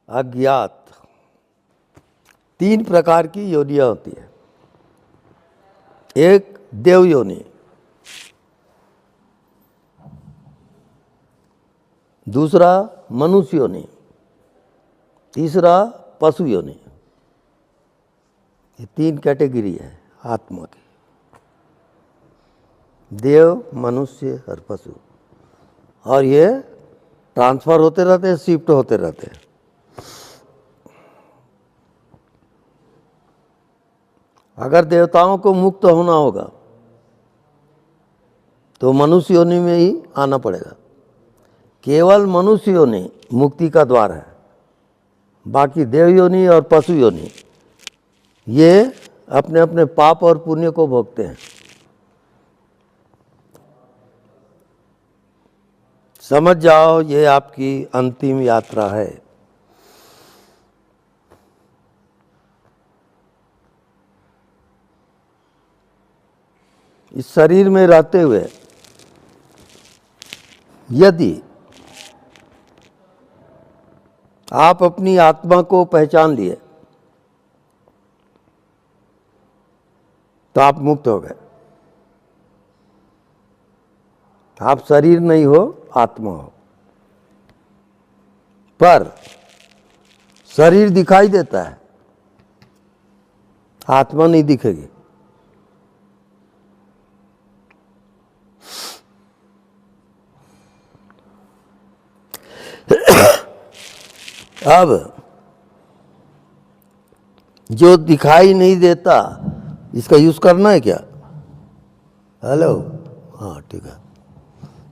अज्ञात। 3 प्रकार की योनियां होती है। एक देव योनि, दूसरा मनुष्य योनि, तीसरा पशु योनि। ये 3 कैटेगरी है आत्मा की, देव, मनुष्य और पशु। और ये ट्रांसफर होते रहते हैं, शिफ्ट होते रहते हैं। अगर देवताओं को मुक्त होना होगा तो मनुष्य योनि में ही आना पड़ेगा। केवल मनुष्य योनि मुक्ति का द्वार है, बाकी देव योनि और पशु योनि ये अपने अपने पाप और पुण्य को भोगते हैं। समझ जाओ, ये आपकी अंतिम यात्रा है। इस शरीर में रहते हुए यदि आप अपनी आत्मा को पहचान लिए तो आप मुक्त हो गए। आप शरीर नहीं हो, आत्मा हो। पर शरीर दिखाई देता है, आत्मा नहीं दिखेगी। अब जो दिखाई नहीं देता, इसका यूज करना है क्या? हेलो, हाँ ठीक है।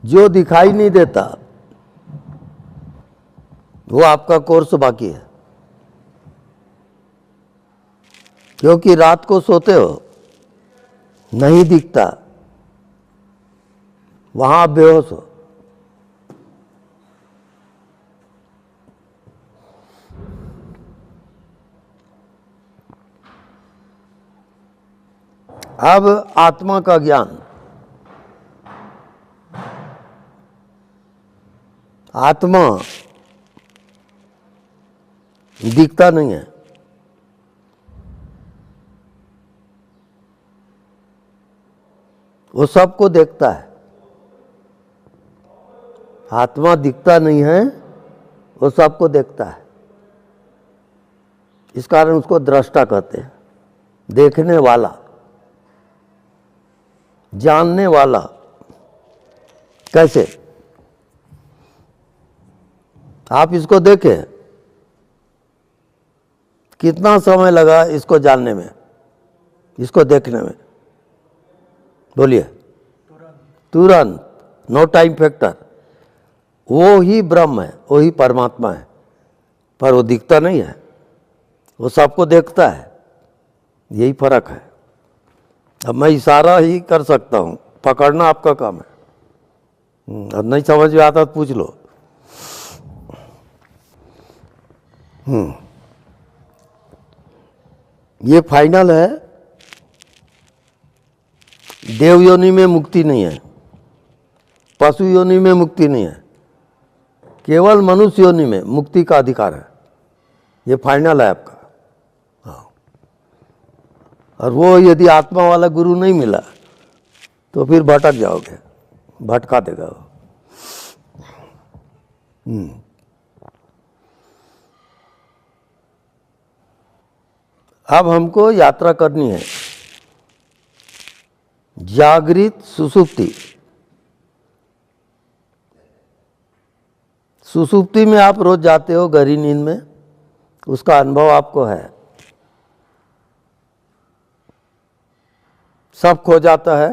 जो दिखाई नहीं देता वो आपका कोर्स बाकी है, क्योंकि रात को सोते हो, नहीं दिखता, वहां आप बेहोश हो। अब आत्मा का ज्ञान, आत्मा दिखता नहीं है, वो सबको देखता है। आत्मा दिखता नहीं है, वो सबको देखता है। इस कारण उसको दृष्टा कहते हैं, देखने वाला, जानने वाला। कैसे? आप इसको देखें, कितना समय लगा इसको जानने में, इसको देखने में? बोलिए। तुरंत, नो टाइम फैक्टर। वो ही ब्रह्म है, वो ही परमात्मा है, पर वो दिखता नहीं है, वो सबको देखता है। यही फर्क है। अब मैं इशारा ही कर सकता हूँ, पकड़ना आपका काम है। अब नहीं समझ में आता तो पूछ लो। ये फाइनल है। देव योनि में मुक्ति नहीं है, पशु योनि में मुक्ति नहीं है, केवल मनुष्य योनि में मुक्ति का अधिकार है। ये फाइनल है आपका। हाँ। और वो यदि आत्मा वाला गुरु नहीं मिला तो फिर भटक जाओगे, भटका देगा वो। अब हमको यात्रा करनी है जागृत सुसुप्ति। सुसुप्ति में आप रोज जाते हो गहरी नींद में, उसका अनुभव आपको है। सब खो जाता है,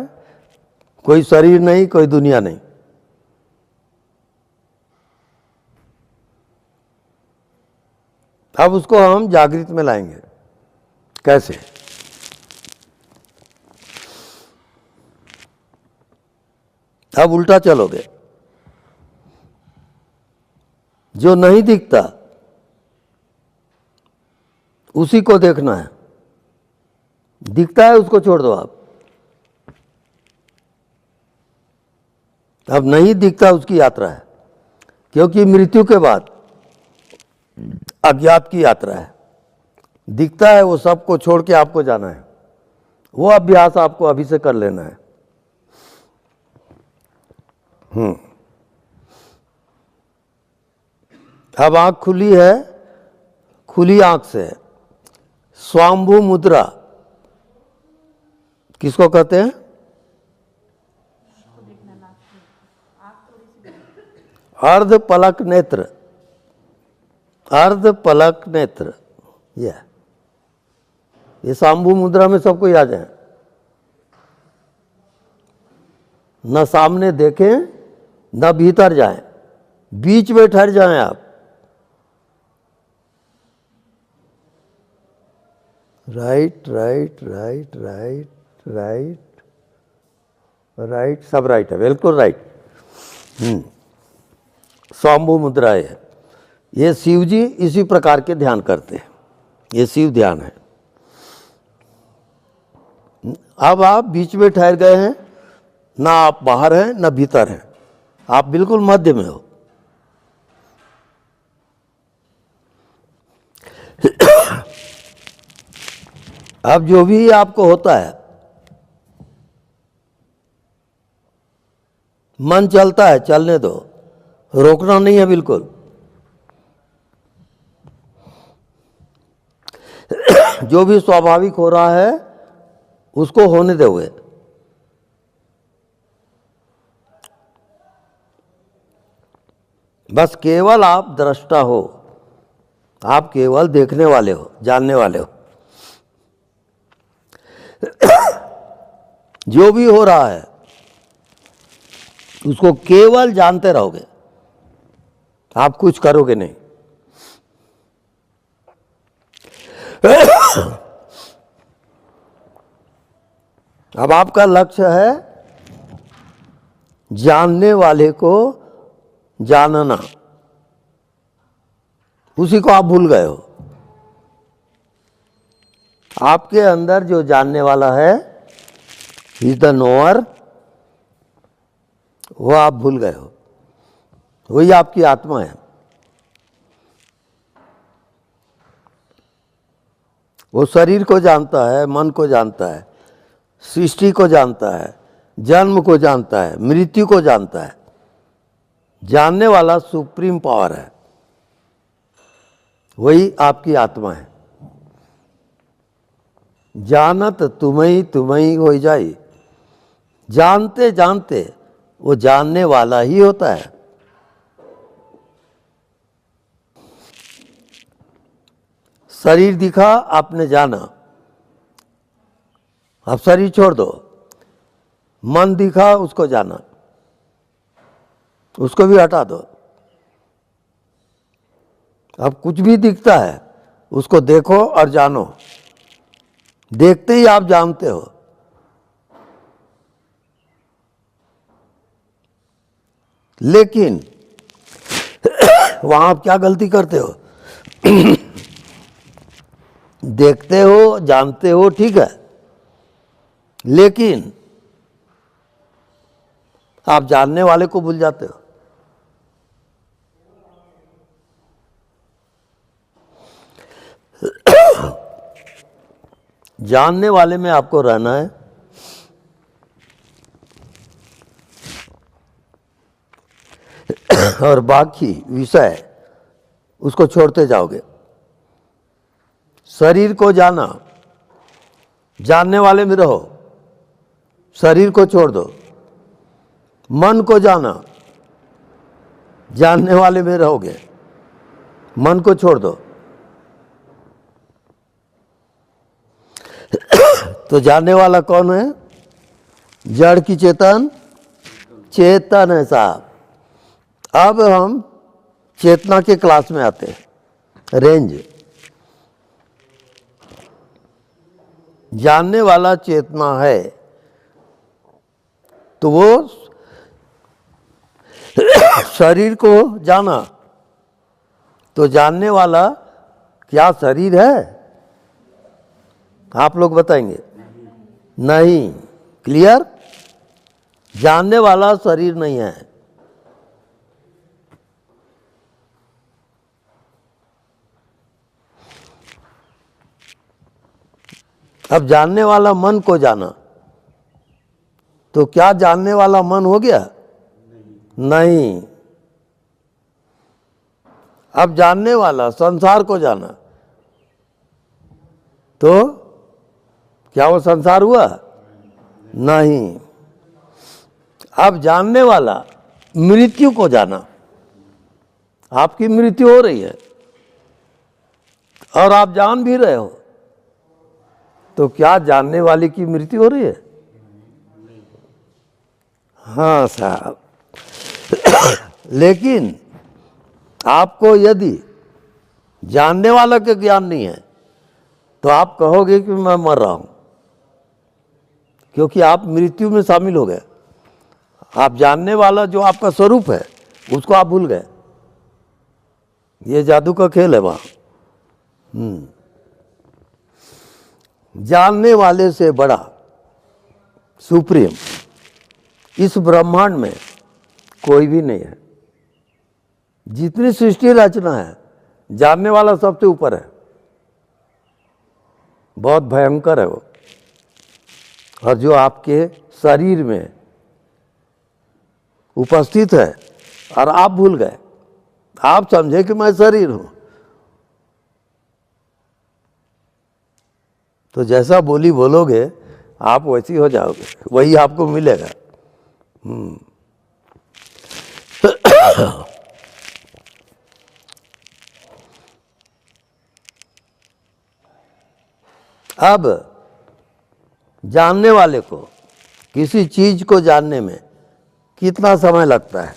कोई शरीर नहीं, कोई दुनिया नहीं। अब उसको हम जागृत में लाएंगे। कैसे? अब उल्टा चलोगे। जो नहीं दिखता उसी को देखना है, दिखता है उसको छोड़ दो आप। अब नहीं दिखता उसकी यात्रा है, क्योंकि मृत्यु के बाद अज्ञात की यात्रा है। दिखता है वो सबको छोड़ के आपको जाना है, वो अभ्यास आपको अभी से कर लेना है। अब आंख खुली है, खुली आंख से स्वांभु मुद्रा किसको कहते हैं? अर्ध पलक नेत्र, अर्ध पलक नेत्र, ये स्वांभु मुद्रा में सबको आ जाए। न सामने देखें न भीतर जाएं, बीच में ठहर जाएं आप। Right right right right right right, सब राइट है, बिल्कुल राइट। स्वांभु मुद्रा है। ये शिव जी इसी प्रकार के ध्यान करते हैं, ये शिव ध्यान है। अब आप बीच में ठहर गए हैं, ना आप बाहर हैं ना भीतर हैं, आप बिल्कुल मध्य में हो। अब जो भी आपको होता है, मन चलता है, चलने दो, रोकना नहीं है बिल्कुल। जो भी स्वाभाविक हो रहा है उसको होने दोगे। बस केवल आप दृष्टा हो, आप केवल देखने वाले हो, जानने वाले हो। जो भी हो रहा है उसको केवल जानते रहोगे, आप कुछ करोगे नहीं। अब आपका लक्ष्य है जानने वाले को जानना, उसी को आप भूल गए हो। आपके अंदर जो जानने वाला है, इज द नोअर, वो आप भूल गए हो, वही आपकी आत्मा है। वो शरीर को जानता है, मन को जानता है, सृष्टि को जानता है, जन्म को जानता है, मृत्यु को जानता है। जानने वाला सुप्रीम पावर है, वही आपकी आत्मा है। जानत तुम्हें हो जाई, जानते जानते वो जानने वाला ही होता है। शरीर दिखा, आपने जाना, अब शरीर छोड़ दो। मन दिखा, उसको जाना, उसको भी हटा दो। अब कुछ भी दिखता है उसको देखो और जानो, देखते ही आप जानते हो। लेकिन वहां आप क्या गलती करते हो? देखते हो, जानते हो, ठीक है, लेकिन आप जानने वाले को भूल जाते हो। जानने वाले में आपको रहना है। और बाकी विषय उसको छोड़ते जाओगे। शरीर को जाना, जानने वाले में रहो, शरीर को छोड़ दो। मन को जाना, जानने वाले में रहोगे, मन को छोड़ दो। तो जानने वाला कौन है? जड़ की चेतन, चेतन है साहब। अब हम चेतना के क्लास में आते हैं। रेंज, जानने वाला चेतना है तो वो शरीर को जाना, तो जानने वाला क्या शरीर है? आप लोग बताएंगे। नहीं, क्लियर? जानने वाला शरीर नहीं है। अब जानने वाला मन को जाना, तो क्या जानने वाला मन हो गया? नहीं। अब जानने वाला संसार को जाना, तो क्या वो संसार हुआ? नहीं। अब जानने वाला मृत्यु को जाना, आपकी मृत्यु हो रही है और आप जान भी रहे हो, तो क्या जानने वाले की मृत्यु हो रही है? हाँ साहब। लेकिन आपको यदि जानने वाला का ज्ञान नहीं है तो आप कहोगे कि मैं मर रहा हूं, क्योंकि आप मृत्यु में शामिल हो गए। आप जानने वाला जो आपका स्वरूप है उसको आप भूल गए। ये जादू का खेल है वहां। जानने वाले से बड़ा सुप्रीम इस ब्रह्मांड में कोई भी नहीं है। जितनी सृष्टि रचना है, जानने वाला सबसे ऊपर है, बहुत भयंकर है वो। और जो आपके शरीर में उपस्थित है और आप भूल गए, आप समझे कि मैं शरीर हूं, तो जैसा बोली बोलोगे आप वैसी हो जाओगे, वही आपको मिलेगा। अब जानने वाले को किसी चीज को जानने में कितना समय लगता है?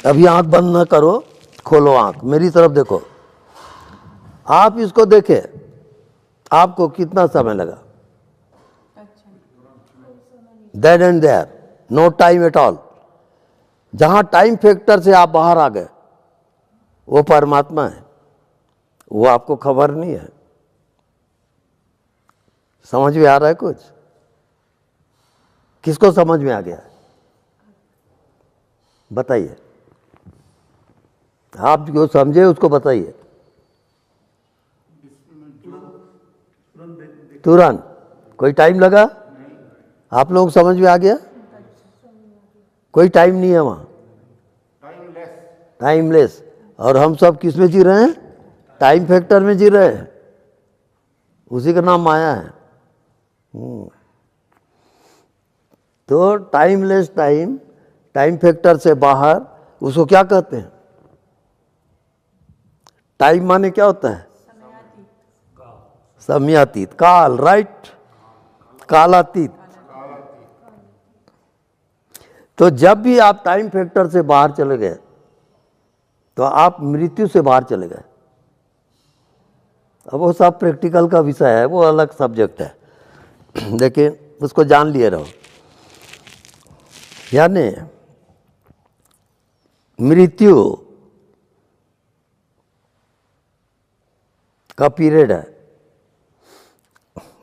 अभी आंख बंद न करो, खोलो आंख, मेरी तरफ देखो। आप इसको देखें, आपको कितना समय लगा? Then and there, no time at all. जहां टाइम फैक्टर से आप बाहर आ गए वो परमात्मा है, वो आपको खबर नहीं है। समझ में आ रहा है कुछ? किसको समझ में आ गया? बताइए, आप जो समझे उसको बताइए। तुरंत? कोई टाइम लगा? आप लोग समझ में आ गया? कोई टाइम नहीं है वहां, टाइमलेस। और हम सब किस में जी रहे हैं? टाइम फैक्टर में जी रहे हैं, उसी का नाम माया है। तो टाइमलेस टाइम, टाइम फैक्टर से बाहर, उसको क्या कहते हैं? टाइम माने क्या होता है? समयातीत, काल, राइट, कालातीत। तो जब भी आप टाइम फैक्टर से बाहर चले गए तो आप मृत्यु से बाहर चले गए। अब वो सब प्रैक्टिकल का विषय है, वो अलग सब्जेक्ट है, लेकिन उसको जान लिए रहो। यानी मृत्यु का पीरियड है,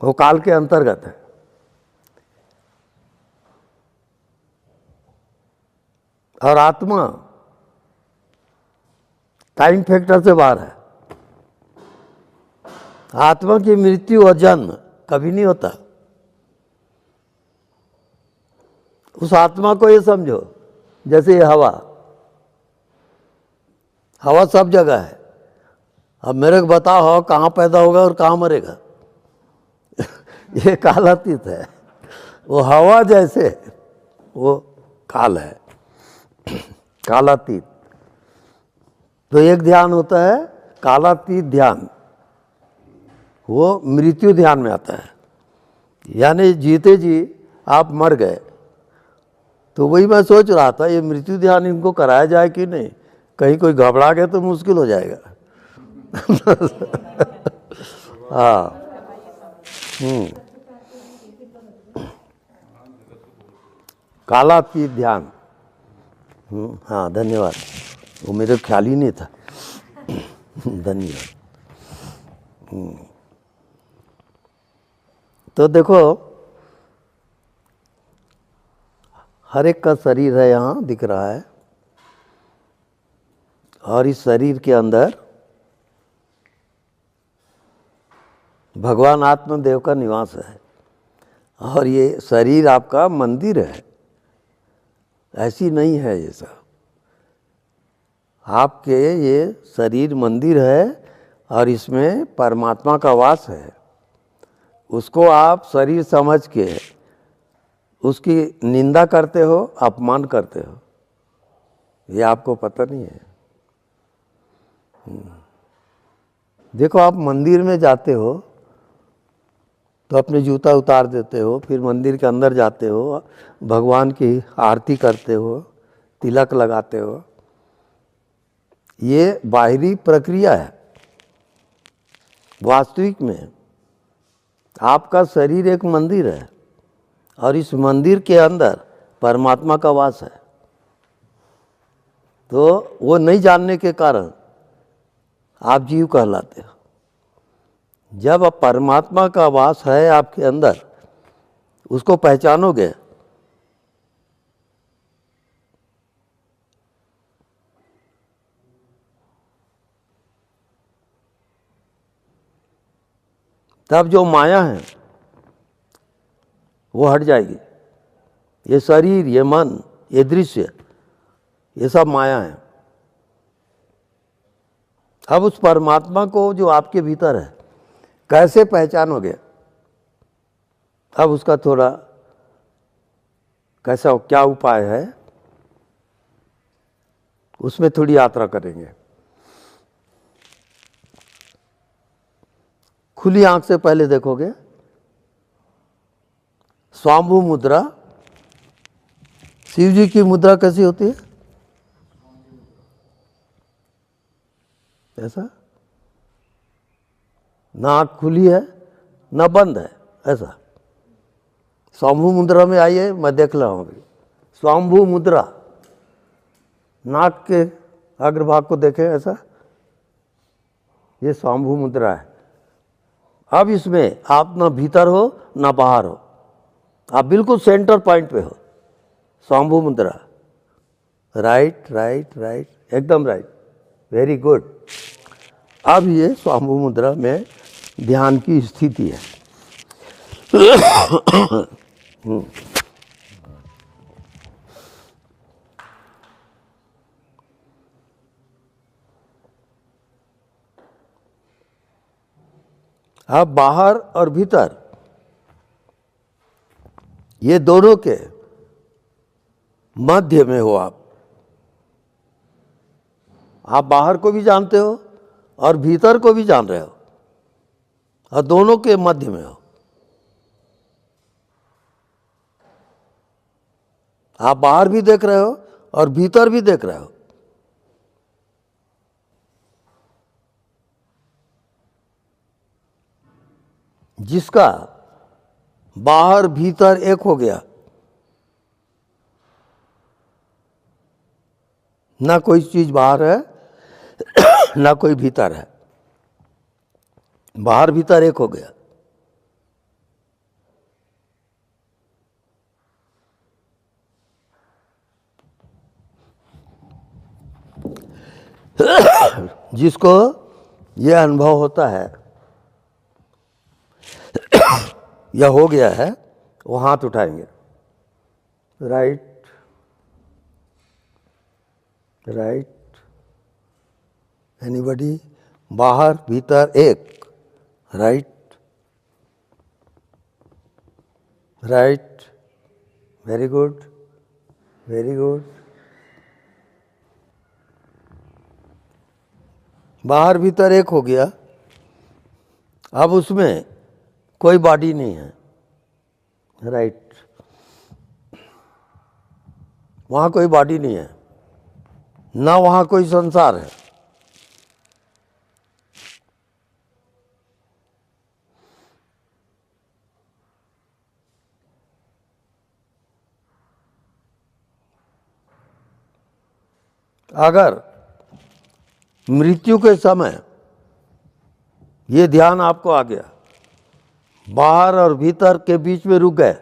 वो काल के अंतर्गत है। और आत्मा टाइम फैक्टर से बाहर है। आत्मा की मृत्यु और जन्म कभी नहीं होता। उस आत्मा को ये समझो जैसे ये हवा, हवा सब जगह है। अब मेरे को बताओ हवा कहाँ पैदा होगा और कहाँ मरेगा? ये कालातीत है। वो हवा जैसे वो काल है, कालातीत। तो एक ध्यान होता है कालातीत ध्यान, वो मृत्यु ध्यान में आता है। यानी जीते जी आप मर गए। तो वही मैं सोच रहा था, ये मृत्यु ध्यान इनको कराया जाए कि नहीं, कहीं कोई घबरा गया तो मुश्किल हो जाएगा। हाँ। कालातीत ध्यान। हाँ, धन्यवाद, वो मेरे ख्याल ही नहीं था। धन्यवाद। तो देखो, हर एक का शरीर है, यहाँ दिख रहा है, और इस शरीर के अंदर भगवान आत्मदेव का निवास है और ये शरीर आपका मंदिर है, ऐसी नहीं है ये सब। आपके ये शरीर मंदिर है और इसमें परमात्मा का वास है। उसको आप शरीर समझ के उसकी निंदा करते हो, अपमान करते हो, ये आपको पता नहीं है। देखो, आप मंदिर में जाते हो तो अपने जूता उतार देते हो, फिर मंदिर के अंदर जाते हो, भगवान की आरती करते हो, तिलक लगाते हो। ये बाहरी प्रक्रिया है। वास्तविक में आपका शरीर एक मंदिर है और इस मंदिर के अंदर परमात्मा का वास है। तो वो नहीं जानने के कारण आप जीव कहलाते हो। जब अब परमात्मा का वास है आपके अंदर, उसको पहचानोगे, तब जो माया है वो हट जाएगी। ये शरीर, ये मन, ये दृश्य, ये सब माया है। अब उस परमात्मा को जो आपके भीतर है कैसे पहचानोगे? अब उसका थोड़ा कैसा, क्या उपाय है, उसमें थोड़ी यात्रा करेंगे। खुली आंख से पहले देखोगे स्वाम्भु मुद्रा। शिव जी की मुद्रा कैसी होती है? ऐसा, ना आँख खुली है ना बंद है, ऐसा। स्वाम्भु मुद्रा में आइए, मैं देख रहा हूँ अभी। स्वाम्भु मुद्रा, नाक के अग्रभाग को देखें, ऐसा, ये स्वाम्भु मुद्रा है। अब इसमें आप ना भीतर हो ना बाहर हो, आप बिल्कुल सेंटर पॉइंट पे हो। स्वाम्भु मुद्रा, राइट राइट राइट, एकदम राइट, वेरी गुड। अब ये स्वाम्भु मुद्रा में ध्यान की स्थिति है। अब बाहर और भीतर, ये दोनों के मध्य में हो आप। आप बाहर को भी जानते हो और भीतर को भी जान रहे हो, और दोनों के मध्य में हो। आप बाहर भी देख रहे हो और भीतर भी देख रहे हो। जिसका बाहर भीतर एक हो गया, ना कोई चीज बाहर है ना कोई भीतर है, बाहर भीतर एक हो गया। जिसको ये अनुभव होता है, यह हो गया है, वो हाथ उठाएंगे। Right right, anybody? बाहर भीतर एक, right right, very good very good. बाहर भीतर एक हो गया। अब उसमें कोई बॉडी नहीं है, राइट, वहाँ कोई बॉडी नहीं है, ना वहाँ कोई संसार है। अगर मृत्यु के समय ये ध्यान आपको आ गया, बाहर और भीतर के बीच में रुक गए,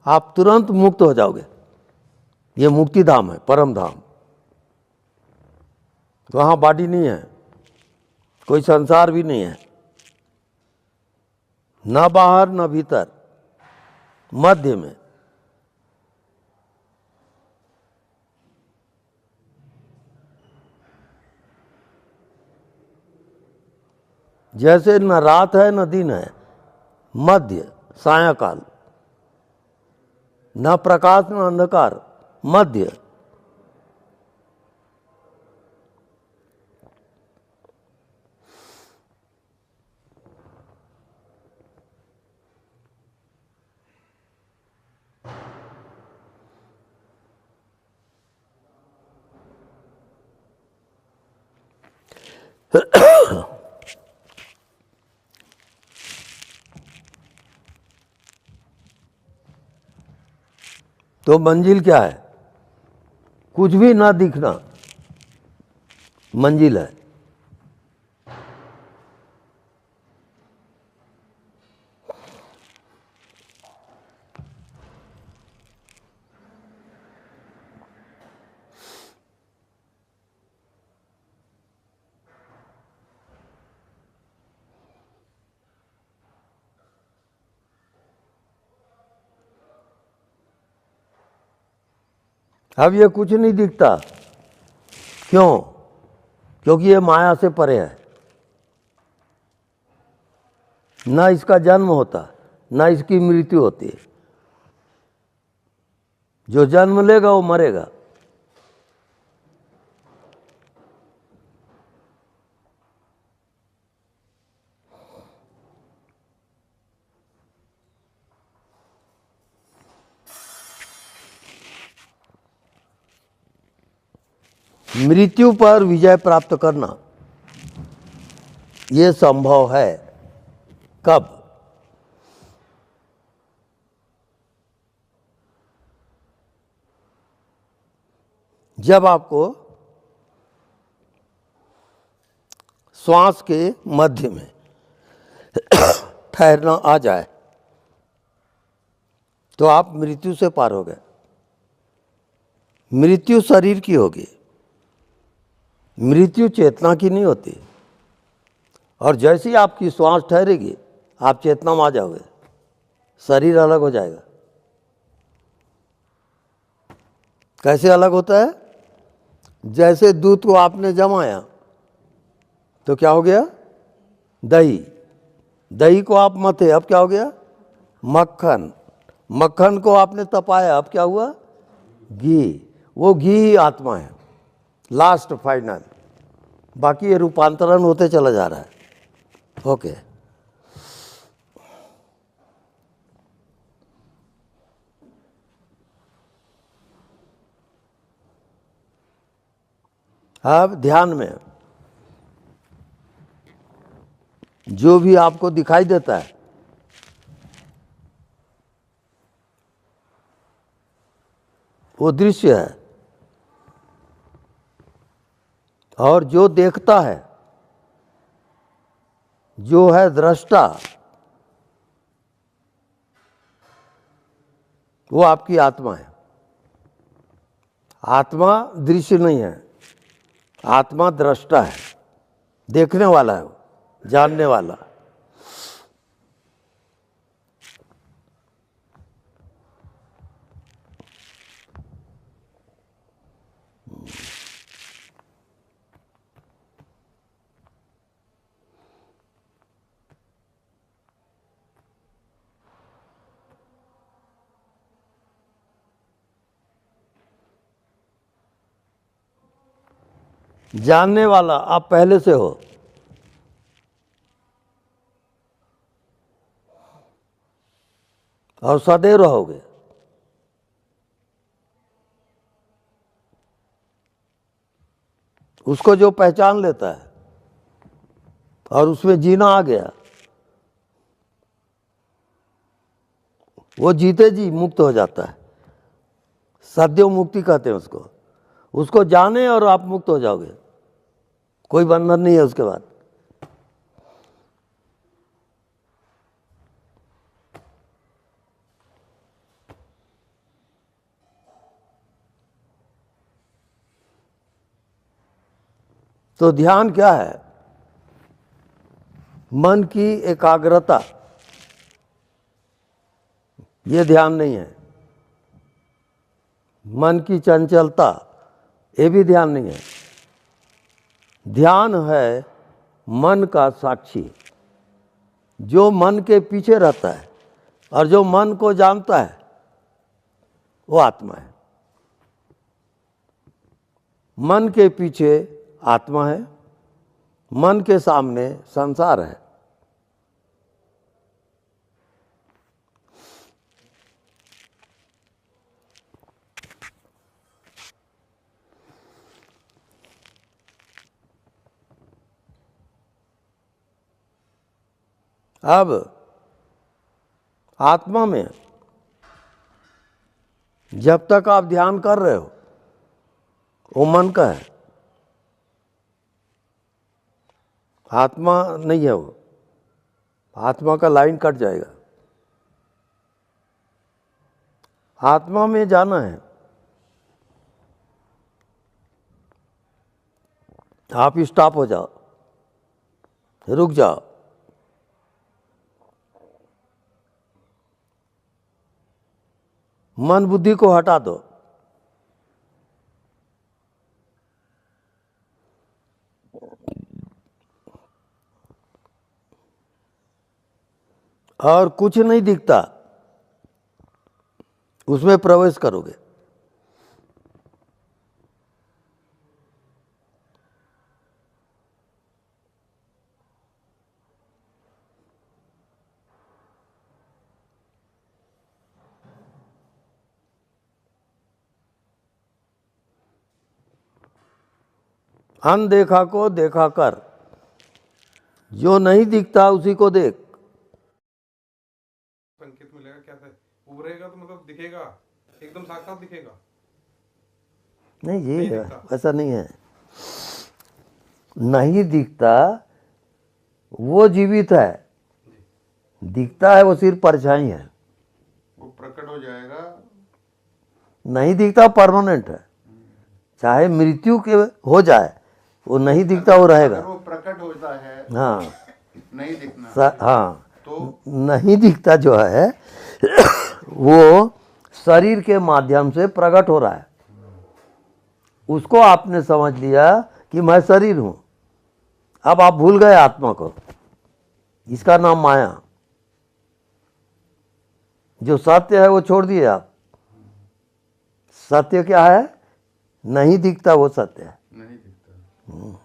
आप तुरंत मुक्त हो जाओगे। ये मुक्ति धाम है, परम धाम। वहाँ बॉडी नहीं है, कोई संसार भी नहीं है, न बाहर न भीतर, मध्य में। जैसे न रात है न दिन है, मध्य, सायंकाल। न प्रकाश न अंधकार, मध्य। तो मंजिल क्या है? कुछ भी ना दिखना मंजिल है। अब ये कुछ नहीं दिखता, क्यों? क्योंकि ये माया से परे है। ना इसका जन्म होता, ना इसकी मृत्यु होती है। जो जन्म लेगा वो मरेगा। मृत्यु पर विजय प्राप्त करना ये संभव है। कब? जब आपको श्वास के मध्य में ठहरना आ जाए तो आप मृत्यु से पार हो गए। मृत्यु शरीर की होगी, मृत्यु चेतना की नहीं होती। और जैसे ही आपकी श्वास ठहरेगी आप चेतना में आ जाओगे, शरीर अलग हो जाएगा। कैसे अलग होता है? जैसे दूध को आपने जमाया तो क्या हो गया? दही। दही को आप मथे, अब क्या हो गया? मक्खन। मक्खन को आपने तपाया, अब क्या हुआ? घी। वो घी ही आत्मा है, लास्ट फाइनल। बाकी ये रूपांतरण होते चला जा रहा है। ओके। अब ध्यान में जो भी आपको दिखाई देता है वो दृश्य है, और जो देखता है, जो है दृष्टा, वो आपकी आत्मा है। आत्मा दृश्य नहीं है, आत्मा दृष्टा है, देखने वाला है, वो जानने वाला। जानने वाला आप पहले से हो। और सदैव रहोगे। उसको जो पहचान लेता है और उसमें जीना आ गया, वो जीते जी मुक्त हो जाता है। सदैव मुक्ति कहते हैं उसको। उसको जाने और आप मुक्त हो जाओगे, कोई बंधन नहीं है उसके बाद। तो ध्यान क्या है? मन की एकाग्रता ये ध्यान नहीं है। मन की चंचलता, ये भी ध्यान नहीं है। ध्यान है मन का साक्षी, जो मन के पीछे रहता है और जो मन को जानता है, वो आत्मा है। मन के पीछे आत्मा है, मन के सामने संसार है। अब आत्मा में जब तक आप ध्यान कर रहे हो, वो मन का है, आत्मा नहीं है। वो आत्मा का लाइन कट जाएगा। आत्मा में जाना है। आप स्टॉप हो जाओ, रुक जाओ। मन बुद्धि को हटा दो। और कुछ नहीं दिखता, उसमें प्रवेश करोगे। अनदेखा को देखा कर, जो नहीं दिखता उसी को देख। संकेत मिलेगा क्या था? उभरेगा तो मतलब दिखेगा, एकदम साक्षात दिखेगा। नहीं, ये नहीं है, दिखता। ऐसा नहीं है। नहीं दिखता वो जीवित है, दिखता है वो सिर्फ परछाई है। वो प्रकट हो जाएगा। नहीं दिखता परमानेंट है, चाहे मृत्यु के हो जाए, वो नहीं दिखता, वो रहेगा। अगर वो प्रकट होता है, हाँ, नहीं दिखना, हाँ, तो नहीं दिखता जो है वो शरीर के माध्यम से प्रकट हो रहा है। उसको आपने समझ लिया कि मैं शरीर हूं। अब आप भूल गए आत्मा को। इसका नाम माया। जो सत्य है वो छोड़ दिए आप। सत्य क्या है? नहीं दिखता वो सत्य है। नहीं दिखता।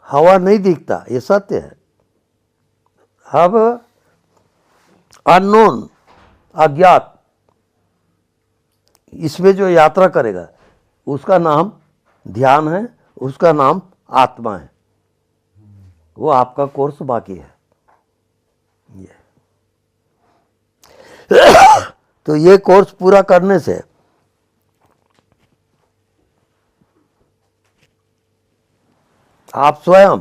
हवा नहीं दिखता, ये सत्य है। अब अननोन, अज्ञात, इसमें जो यात्रा करेगा उसका नाम ध्यान है, उसका नाम आत्मा है। वो आपका कोर्स बाकी है। ये तो ये कोर्स पूरा करने से आप स्वयं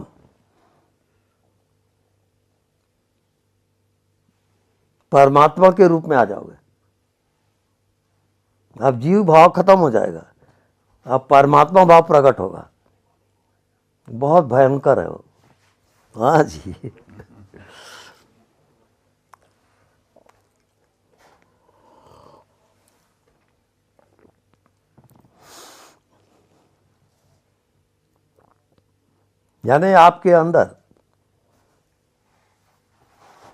परमात्मा के रूप में आ जाओगे। अब जीव भाव खत्म हो जाएगा, अब परमात्मा भाव प्रकट होगा। बहुत भयंकर है वो। हाँ जी। यानी आपके अंदर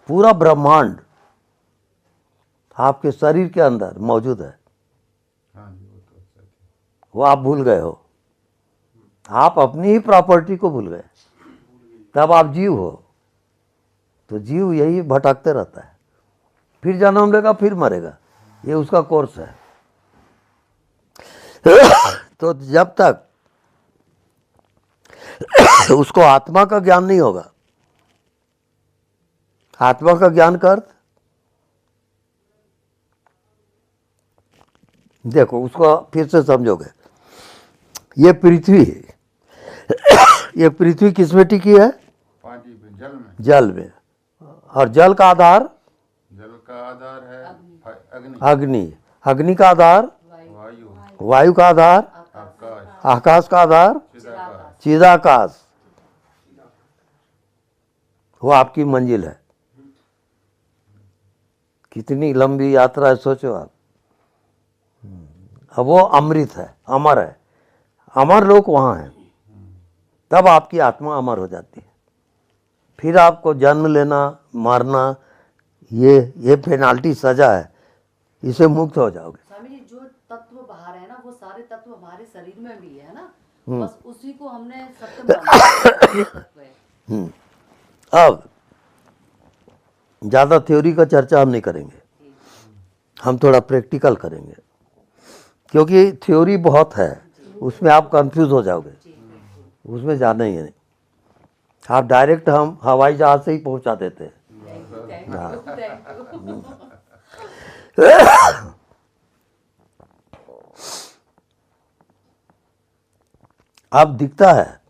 पूरा ब्रह्मांड आपके शरीर के अंदर मौजूद है। हाँ जी, वो तो सच है। वो आप भूल गए हो। आप अपनी ही प्रॉपर्टी को भूल गए, तब आप जीव हो। तो जीव यही भटकते रहता है, फिर जन्म लेगा, फिर मरेगा। ये उसका कोर्स है। तो जब तक उसको आत्मा का ज्ञान नहीं होगा, आत्मा का ज्ञान कर, देखो उसको फिर से समझोगे। ये पृथ्वी, ये पृथ्वी किस में टिकी है? पानी में, जल में। जल में। और जल का आधार? जल का आधार है अग्नि। अग्नि। अग्नि का आधार? वायु। वायु का आधार? आकाश। आकाश का आधार? चिदाकाश। चिदाकाश। वो आपकी मंजिल है। कितनी लंबी यात्रा है सोचो आप। अब वो अमृत है, अमर है, अमर लोग वहाँ हैं, तब आपकी आत्मा अमर हो जाती है। फिर आपको जन्म लेना, मरना, ये पेनाल्टी सजा है, इसे मुक्त हो जाओगे। स्वामी जी, जो तत्व बाहर है ना, वो सारे तत्व हमारे शरीर में भी है ना, बस उसी को हमने सत्य माना है। अब ज़्यादा थ्योरी का चर्चा हम नहीं करेंगे, हम थोड़ा प्रैक्टिकल करेंगे, क्योंकि थ्योरी बहुत है, उसमें आप कंफ्यूज हो जाओगे, उसमें जाना ही नहीं। आप डायरेक्ट हम हवाई जहाज से ही पहुंचा देते हैं। अब दिखता है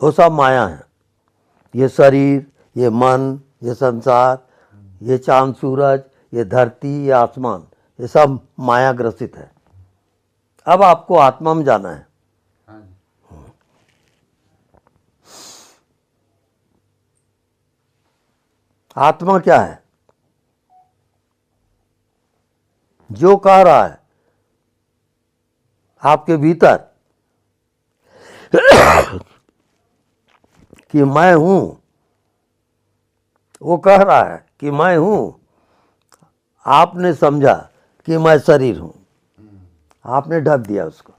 वो सब माया है, ये शरीर, ये मन, ये संसार, ये चांद सूरज, ये धरती, ये आसमान, ये सब माया ग्रसित है। अब आपको आत्मा में जाना है। हाँ जी। आत्मा क्या है? जो कह रहा है आपके भीतर कि मैं हूं, वो कह रहा है कि मैं हूं, आपने समझा कि मैं शरीर हूं, आपने ढक दिया उसको।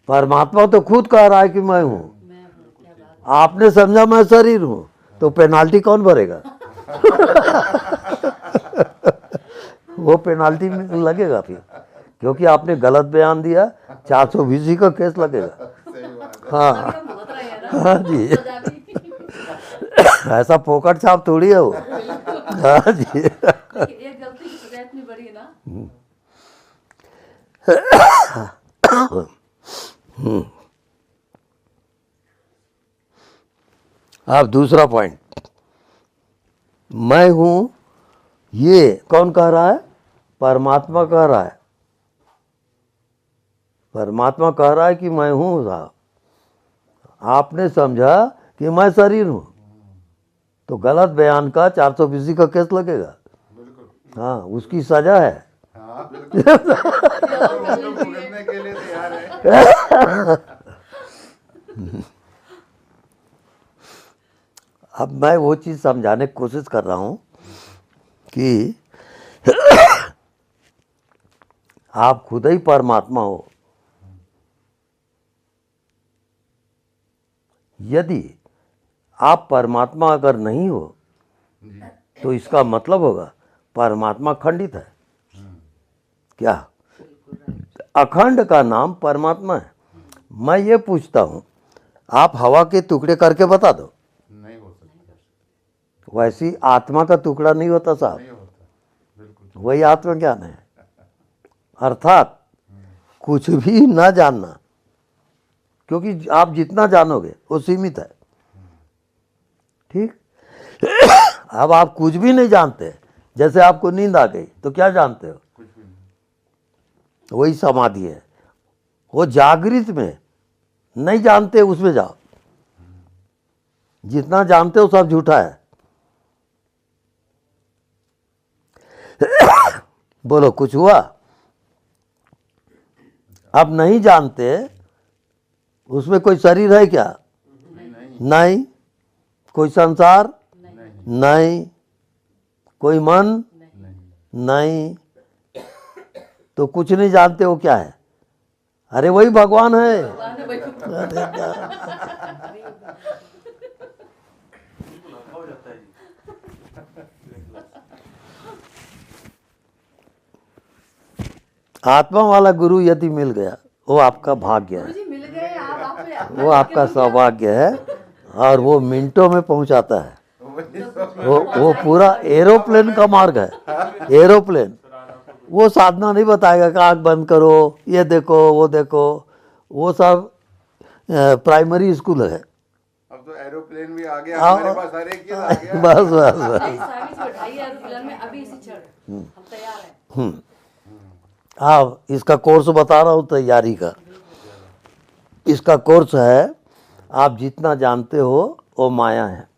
परमात्मा तो खुद कह रहा है कि मैं हूं, आपने समझा मैं शरीर हूं, तो पेनाल्टी कौन भरेगा? वो पेनाल्टी में लगेगा फिर, क्योंकि आपने गलत बयान दिया, 420 का केस लगेगा। सही बात है। हाँ भुगत रहे हैं ना, हाँ जी, सजा भी। ऐसा पोकट छाप थोड़ी है वो। हाँ जी। लेकिन एक गलती की सजा इतनी बड़ी है ना। अब दूसरा पॉइंट, मैं हूं, ये कौन कह रहा है? परमात्मा कह रहा है। परमात्मा कह रहा है कि मैं हूं साहब, आपने समझा कि मैं शरीर हूं, तो गलत बयान का 420 का केस लगेगा। बिल्कुल। हाँ, उसकी सजा है। हाँ बिल्कुल। हम लोग भुगतने के लिए तैयार है। अब मैं वो चीज़ समझाने की कोशिश कर रहा हूं कि आप खुद ही परमात्मा हो। यदि आप परमात्मा अगर नहीं हो, तो इसका मतलब होगा परमात्मा खंडित है। क्या? अखंड का नाम परमात्मा है। मैं ये पूछता हूं, आप हवा के टुकड़े करके बता दो। नहीं हो सकता। वैसी आत्मा का टुकड़ा नहीं होता साहब, नहीं होता। बिल्कुल। वही आत्मज्ञान है। अर्थात कुछ भी न जानना, क्योंकि आप जितना जानोगे वो सीमित है। ठीक? अब आप कुछ भी नहीं जानते, जैसे आपको नींद आ गई तो क्या जानते हो? कुछ भी नहीं। वही समाधि है। वो जागृत में नहीं जानते, उसमें जाओ। जितना जानते हो सब झूठा है। बोलो कुछ हुआ? अब नहीं जानते, उसमें कोई शरीर है क्या? नहीं। कोई संसार? नहीं। कोई मन? नहीं। तो कुछ नहीं जानते हो क्या है? अरे वही भगवान है। आत्मा वाला गुरु यदि मिल गया, वो आपका भाग्य है, गुरुजी मिल गए आप वो आपका सौभाग्य है, और वो मिनटों में पहुंचाता है। वो पूरा एरोप्लेन का मार्ग है। एरोप्लेन वो साधना नहीं बताएगा कि आँख बंद करो, ये देखो, वो देखो। वो सब प्राइमरी स्कूल है। अब तो एरोप्लेन भी आ गया हमारे पास, हर एक चीज आ गया। बस बस बस। नहीं, स्वामी जी बैठाइए एरोप्लेन में, अभी इसी क्षण हम तैयार हैं। अब इसका कोर्स बता रहा हूँ तैयारी का। इसका कोर्स है, आप जितना जानते हो वो माया है।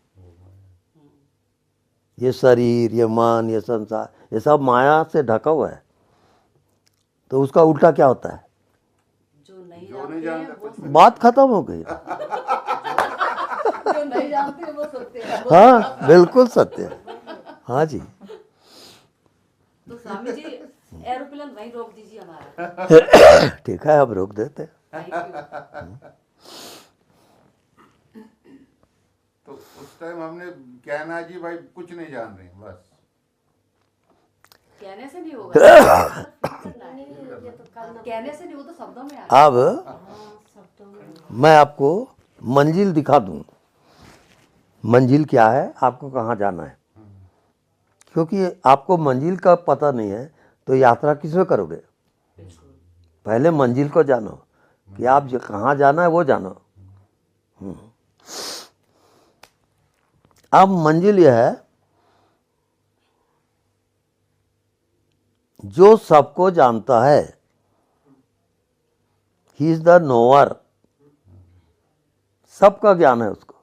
ये शरीर, ये मन, ये संसार, ये सब माया से ढका हुआ है। तो उसका उल्टा क्या होता है? जो नहीं जो नहीं जानते हैं जानते वो बात खत्म हो गई। जो नहीं जानते हैं वो सत्य है। हाँ, बिल्कुल सत्य है। हाँ जी। तो स्वामी जी एरोप्लेन वहीं रोक दीजिए हमारा। ठीक है, अब रोक देते हैं। Thank you. तो उस टाइम हमने कहना जी भाई कुछ नहीं जान रहे हैं, बस कहने से नहीं होगा। कहने से नहीं, वो तो शब्दों में आ अब मैं आपको मंजिल दिखा दूं। मंजिल क्या है, आपको कहाँ जाना है। क्योंकि आपको मंजिल का पता नहीं है तो यात्रा किसमें करोगे। पहले मंजिल को जानो कि आप कहाँ जाना है वो जानो। अब मंजिल यह है, जो सबको जानता है, ही इज द नोअर। सबका ज्ञान है उसको,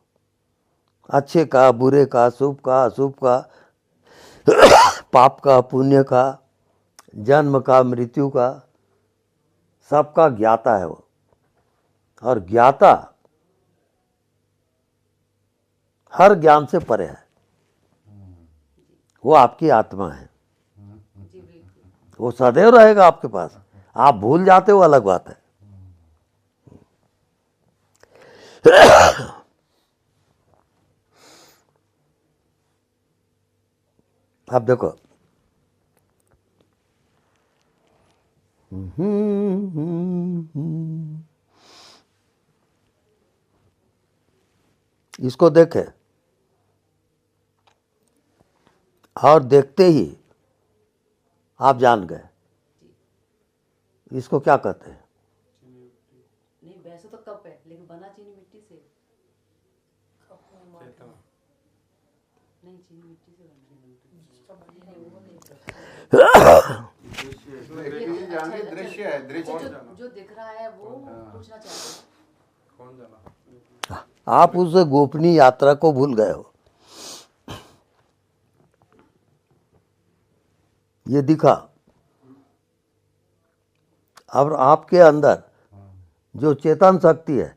अच्छे का, बुरे का, शुभ का, अशुभ का, पाप का, पुण्य का, जन्म का, मृत्यु का, सबका ज्ञाता है वो। और ज्ञाता हर ज्ञान से परे है, वो आपकी आत्मा है। जी बिल्कुल। वो सदैव रहेगा आपके पास। आप भूल जाते हो अलग बात है। अब देखो, इसको देखे और देखते ही आप जान गए। इसको क्या कहते हैं? नहीं वैसे तो कप है, लेकिन बना चीनी मिट्टी से। नहीं चीनी मिट्टी से जानते दृश्य है, दृश्य जो दिख रहा है वो पूछना चाहते हैं। कौन जाना? आप उस गोपनीय यात्रा को भूल गए हो। ये दिखा, अब आपके अंदर जो चेतन शक्ति है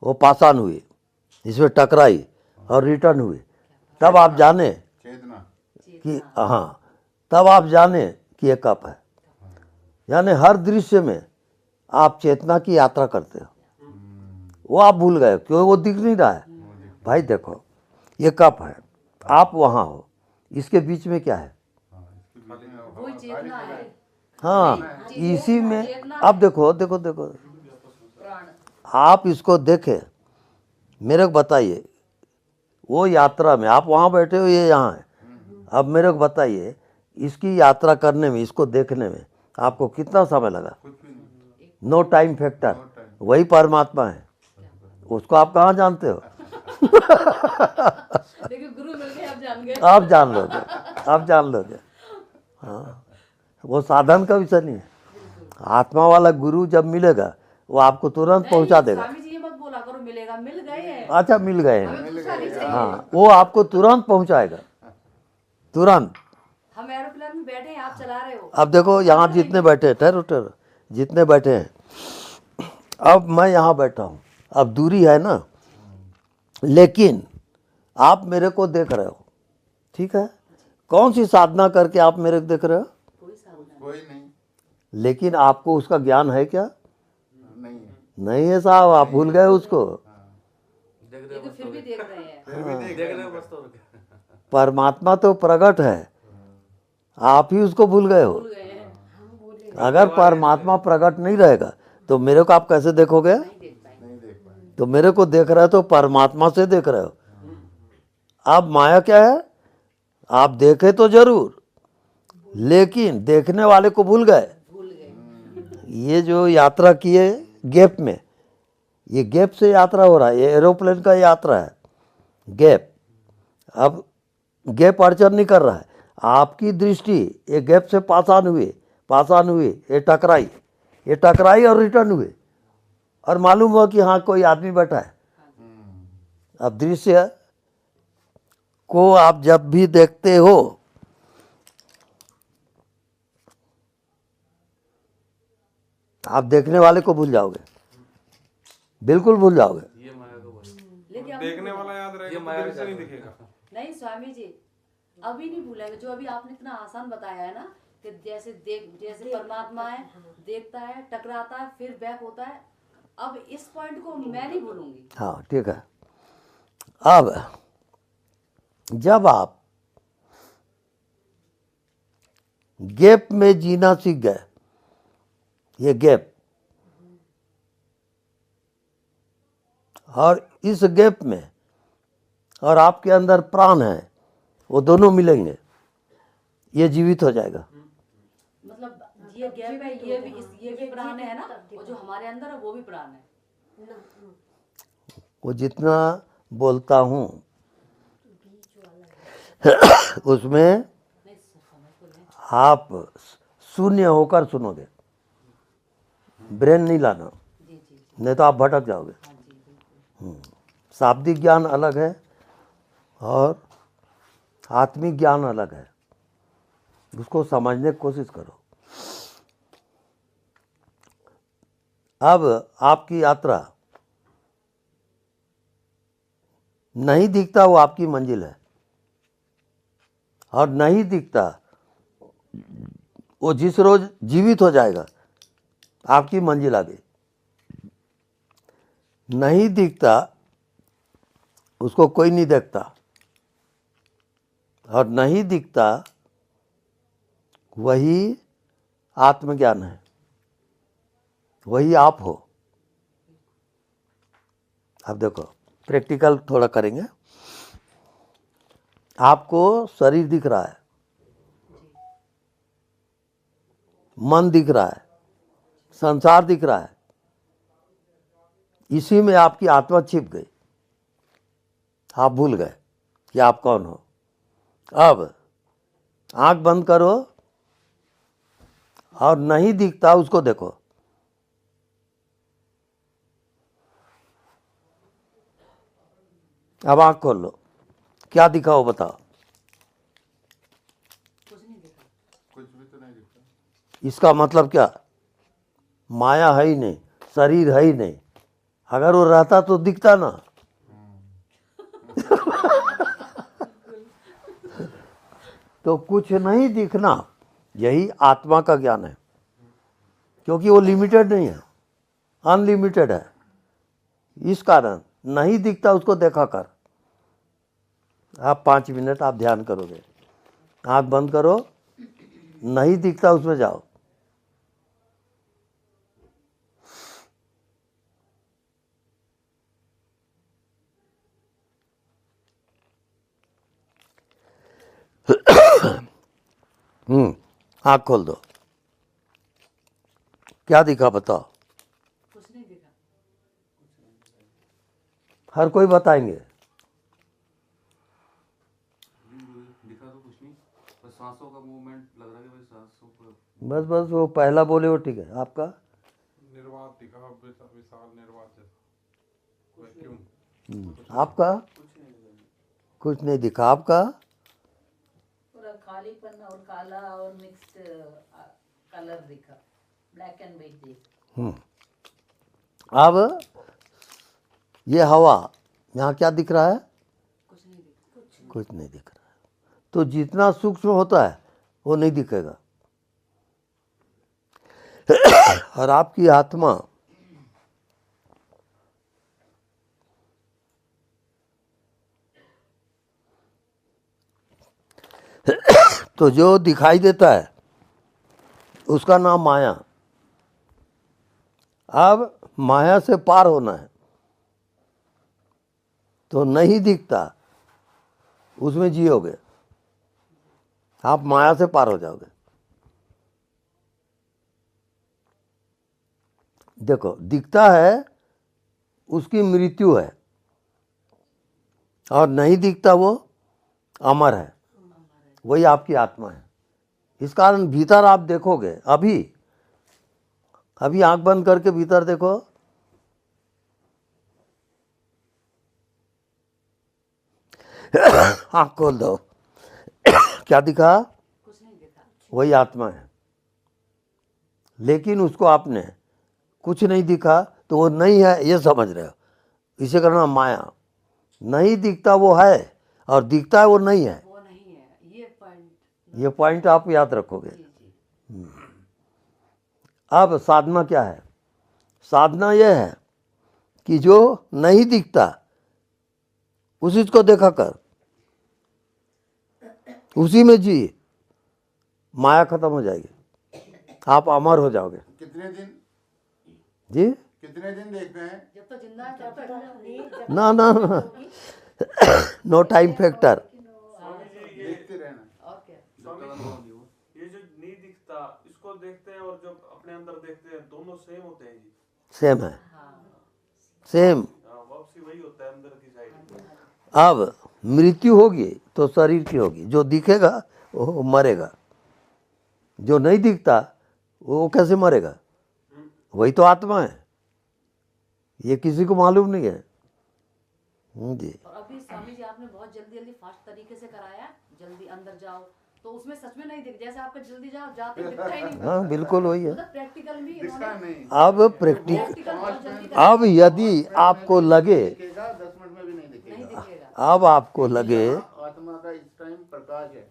वो पाषाण हुई, इसमें टकराई और रिटर्न हुई। तब आप जाने चेतना कि हाँ, तब आप जाने कि ये कप है। यानी हर दृश्य में आप चेतना की यात्रा करते हो, वो आप भूल गए क्यों, वो दिख नहीं रहा है। भाई देखो, ये कप है, आप वहाँ हो, इसके बीच में क्या है? वही चेतना है। हाँ, इसी में अब देखो देखो देखो, प्राण। आप इसको देखें, मेरे को बताइए, वो यात्रा में आप वहाँ बैठे हो, ये यहाँ है। अब मेरे को बताइए, इसकी यात्रा करने में, इसको देखने में आपको कितना समय लगा? No time factor. वही परमात्मा है, उसको आप कहाँ जानते हो? लेकिन गुरु मिल गए, आप जान गए। आप जान लोगे, आप जान लोगे। हाँ, वो साधन का विषय नहीं है। आत्मा वाला गुरु जब मिलेगा वो आपको तुरंत पहुंचा देगा। स्वामी जी ये मत बोला करो मिलेगा, मिल गए हैं। अच्छा, मिल गए हैं। हमें दूसरा नहीं चाहिए। हाँ, वो आपको तुरंत पहुंचाएगा, तुरंत। हम एरोप्लेन में बैठे हैं, आप चला रहे हो। अब देखो, यहाँ जितने बैठे हैं, ठहरो ठहरो, जितने बैठे हैं, अब मैं यहाँ बैठा हूँ, अब दूरी है ना, लेकिन आप मेरे को देख रहे हो, ठीक है। कौन सी साधना करके आप मेरे को देख रहे हो? कोई साधना कोई नहीं, लेकिन आपको उसका ज्ञान है क्या? नहीं है, नहीं है साहब, आप भूल गए उसको। लेकिन फिर भी देख रहे हैं। फिर भी देख रहे हैं। परमात्मा तो प्रकट है, आप ही उसको भूल गए हो। भूल गए हैं। अगर परमात्मा प्रकट नहीं रहेगा तो मेरे को आप कैसे देखोगे? नहीं देख पाएंगे। नहीं देख पाए। तो मेरे को देख रहे हो तो परमात्मा से देख रहे हो। आप माया क्या है? आप देखे तो जरूर, लेकिन देखने वाले को भूल गए। भूल गए। ये जो यात्रा किए गैप में, ये गैप से यात्रा हो रहा है, ये एरोप्लेन का यात्रा है, गैप। अब गैप अड़चन नहीं कर रहा है, आपकी दृष्टि ये गैप से पाषाण हुई, ये टकराई और रिटर्न हुए, और मालूम हुआ कि हाँ कोई आदमी बैठा है। अब दृश्य को आप जब भी देखते हो आप देखने वाले को भूल जाओगे, बिल्कुल भूल जाओगे। लेकिन अब देखने वाला याद रहेगा तो दिल से नहीं दिखेगा। नहीं स्वामी जी, अभी नहीं भूलेंगे। जो अभी आपने इतना आसान बताया है ना, कि जैसे परमात्मा है, देखता है, टकराता है, फिर बैक होता है। अब इस पॉइंट को मैं नहीं भूलूंगी। हाँ ठीक है। अब जब आप गैप में जीना सीख गए, ये गैप, और इस गैप में और आपके अंदर प्राण है, वो दोनों मिलेंगे, ये जीवित हो जाएगा। मतलब ये गैप है, ये भी प्राण है ना, और जो हमारे अंदर है वो भी प्राण है। वो जितना बोलता हूँ उसमें आप शून्य होकर सुनोगे, ब्रेन नहीं लाना, नहीं तो आप भटक जाओगे। शाब्दिक ज्ञान अलग है और आत्मिक ज्ञान अलग है, उसको समझने की कोशिश करो। अब आपकी यात्रा नहीं दिखता वो आपकी मंजिल है, और नहीं दिखता वो जिस रोज जीवित हो जाएगा आपकी मंजिल आ गई। नहीं दिखता उसको कोई नहीं देखता, और नहीं दिखता वही आत्मज्ञान है, वही आप हो। अब देखो प्रैक्टिकल थोड़ा करेंगे। आपको शरीर दिख रहा है, मन दिख रहा है, संसार दिख रहा है, इसी में आपकी आत्मा छिप गई, आप भूल गए कि आप कौन हो। अब आंख बंद करो और नहीं दिखता उसको देखो। अब आंख खोल लो, क्या दिखा हो बताओ। कुछ भी तो नहीं दिखता। इसका मतलब क्या, माया है ही नहीं, शरीर है ही नहीं। अगर वो रहता तो दिखता ना। तो कुछ नहीं दिखना, यही आत्मा का ज्ञान है, क्योंकि वो लिमिटेड नहीं है, अनलिमिटेड है। इस कारण नहीं दिखता उसको देखा कर। आप 5 मिनट आप ध्यान करोगे, आंख बंद करो, नहीं दिखता उसमें जाओ। आंख खोल दो, क्या दिखा बताओ। कुछ नहीं दिखा। हर कोई बताएंगे। दिखा तो कुछ नहीं, बस सांसों का मूवमेंट लग रहा है कि भाई सांसों को। बस वो पहला बोले वो ठीक है। आपका निर्वात दिखा, विशाल निर्वात जैसा वैक्यूम। आपका कुछ नहीं दिखा। आपका पूरा खालीपन और काला और मिक्स्ड कलर दिखा, ब्लैक एंड व्हाइट दिखा। अब ये हवा, यहाँ क्या दिख रहा है, कुछ नहीं दिखा। कुछ नहीं दिख रहा है। तो जितना सूक्ष्म होता है वो नहीं दिखेगा। और आपकी आत्मा तो जो दिखाई देता है उसका नाम माया। अब माया से पार होना है, तो नहीं दिखता उसमें जियोगे, आप माया से पार हो जाओगे। देखो दिखता है उसकी मृत्यु है, और नहीं दिखता वो अमर है, वही आपकी आत्मा है। इस कारण भीतर आप देखोगे, अभी आंख बंद करके भीतर देखो, आँख खोल दो। क्या दिखा? कुछ नहीं देखा। वही आत्मा है। लेकिन उसको आपने कुछ नहीं दिखा तो वो नहीं है ये समझ रहे हो, इसे करना माया। नहीं दिखता वो है और दिखता है वो नहीं है। वो नहीं है, ये पॉइंट आप याद रखोगे। जी जी। अब साधना क्या है? साधना यह है कि जो नहीं दिखता उसी को देखा कर, उसी में जी, माया खत्म हो जाएगी, आप अमर हो जाओगे। कितने दिन जी देखते हैं? जब तो जिंदा है तब तक। ना ना ना नो टाइम फैक्टर। देखते रहना। और क्या। स्वामी जी, ये जो नहीं दिखता इसको देखते हैं और जो अपने अंदर देखते हैं दोनों सेम होते हैं जी। सेम है, सेम। वापसी वही होता है अंदर की साइड। अब मृत्यु होगी तो शरीर की होगी, जो दिखेगा वो मरेगा, जो नहीं दिखता वो कैसे मरेगा? वही तो आत्मा है, ये किसी को मालूम नहीं है। जी। और अभी स्वामी जी आपने बहुत जल्दी जल्दी फास्ट तरीके से कराया, जल्दी अंदर जाओ, तो उसमें सच में नहीं दिख, जैसे आपका जल्दी जाओ जाते दिखता ही नहीं। हाँ बिल्कुल वही है। मतलब प्रैक्टिकल भी दिखता इन्होंने नहीं। अब प्रैक्टिकल, प्रैक्टिकल बहुत जल्दी कराया। अब यदि आपको लगे, दिखेगा 10 मिनट में भी नहीं नहीं दिखेगा। दिखेगा। अब आपको लगे आत्मा का इस टाइम प्रकाश है।